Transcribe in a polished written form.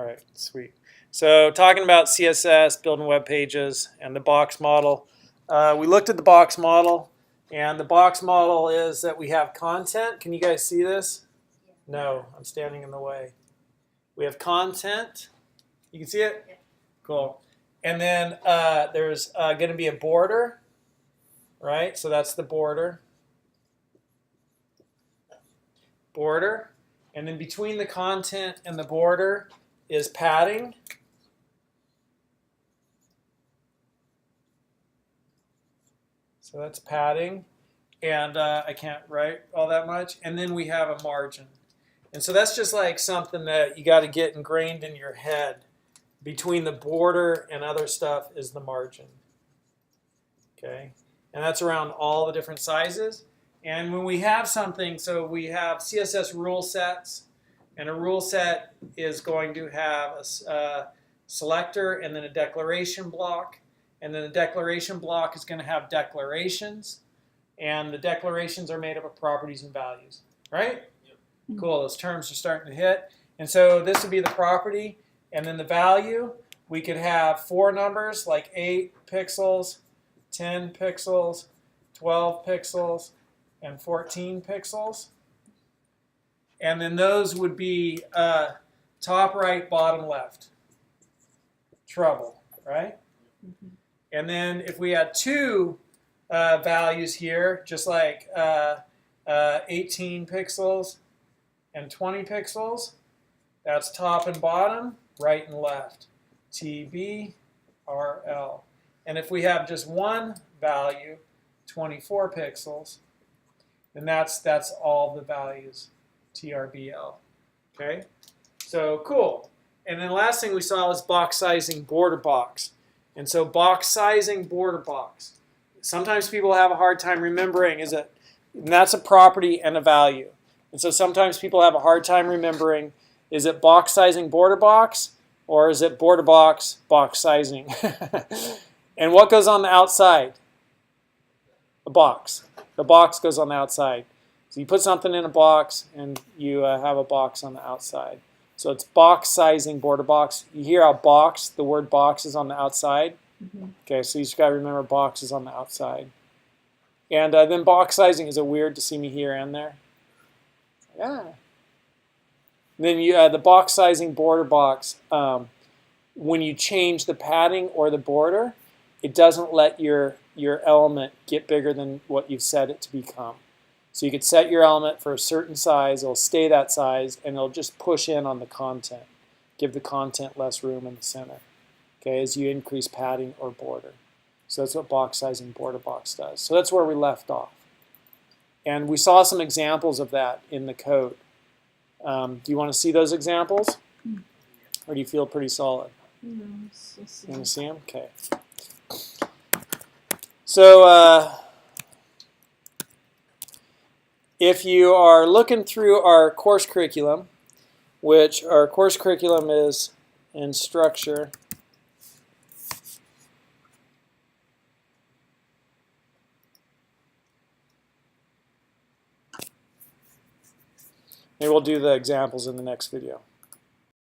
All right, sweet. So talking about CSS, building web pages, and the box model. We looked at the box model, and the box model is that we have content. Can you guys see this? No, I'm standing in the way. We have content. You can see it? Cool. And then there's going to be a border, right? So that's the border. Border. And then between the content and the border is padding. So that's padding. And I can't write all that much. And then we have a margin. And so that's just like something that you got to get ingrained in your head. Between the border and other stuff is the margin. Okay? And that's around all the different sizes. And when we have something, so we have CSS Rule Sets. And a rule set is going to have a selector and then a declaration block. And then the declaration block is going to have declarations. And the declarations are made up of properties and values. Right? Yep. Cool. Those terms are starting to hit. And so this would be the property. And then the value, we could have 4 numbers like 8 pixels, 10 pixels, 12 pixels, and 14 pixels. And then those would be top right, bottom left. Trouble, right? Mm-hmm. And then if we had 2 values here, just like 18 pixels and 20 pixels, that's top and bottom, right and left. TB, RL. And if we have just one value, 24 pixels, then that's all the values. TRBL. Okay? So cool. And then the last thing we saw was box sizing border box. And so box sizing border box. Sometimes people have a hard time remembering and that's a property and a value. And so sometimes people have a hard time remembering, is it box sizing border box or is it border box box sizing? And what goes on the outside? The box. The box goes on the outside. So you put something in a box and you have a box on the outside. So it's box sizing border box. You hear how box, the word box is on the outside. Mm-hmm. Okay, so you just got to remember box is on the outside. And then box sizing, is it weird to see me here and there? Yeah. Then you the box sizing border box, when you change the padding or the border, it doesn't let your element get bigger than what you've set it to become. So you could set your element for a certain size, it'll stay that size, and it'll just push in on the content. Give the content less room in the center, okay, as you increase padding or border. So that's what box sizing border box does. So that's where we left off. And we saw some examples of that in the code. Do you want to see those examples? Or do you feel pretty solid? You want to see them? Okay. So if you are looking through our course curriculum, which our course curriculum is in structure, maybe we'll do the examples in the next video.